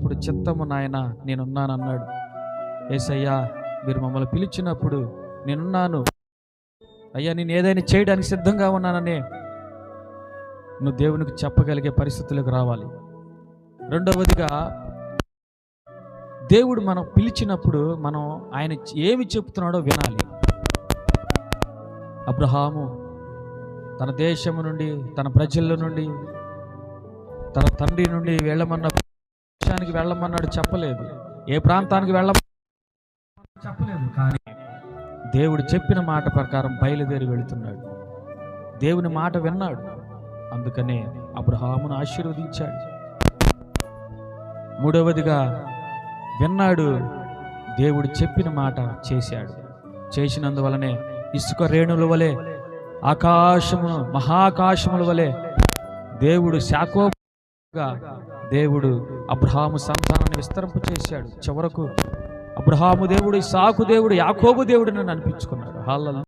పిలిచినప్పుడు చిత్తము నాయన నేనున్నానన్నాడు. యేసయ్యా మీరు మమ్మల్ని పిలిచినప్పుడు నేనున్నాను అయ్యా, నేను ఏదైనా చేయడానికి సిద్ధంగా ఉన్నానని నువ్వు దేవునికి చెప్పగలిగే పరిస్థితులకు రావాలి. రెండవదిగా, దేవుడు మనం పిలిచినప్పుడు మనం ఆయన ఏమి చెప్తున్నాడో వినాలి. అబ్రహాము తన దేశము నుండి, తన ప్రజల నుండి, తన తండ్రి నుండి వెళ్ళమన్న దేశానికి వెళ్ళమన్నాడు, చెప్పలేదు. ఏ ప్రాంతానికి చెప్పలేదు. కానీ దేవుడు చెప్పిన మాట ప్రకారం బయలుదేరి వెళుతున్నాడు. దేవుని మాట విన్నాడు, అందుకనే అబ్రహామును ఆశీర్వదించాడు. మూడవదిగా విన్నాడు, దేవుడు చెప్పిన మాట చేశాడు. చేసినందువలనే ఇసుక రేణుల వలె, ఆకాశమును మహాకాశముల వలె దేవుడు శాకోబుగా దేవుడు అబ్రహాము సంతానాన్ని విస్తరింప చేశాడు. చివరకు అబ్రహాము దేవుడు, ఇస్సాకు దేవుడు, యాకోబు దేవుడు అని అనిపించుకున్నాడు. హల్లెలూయా.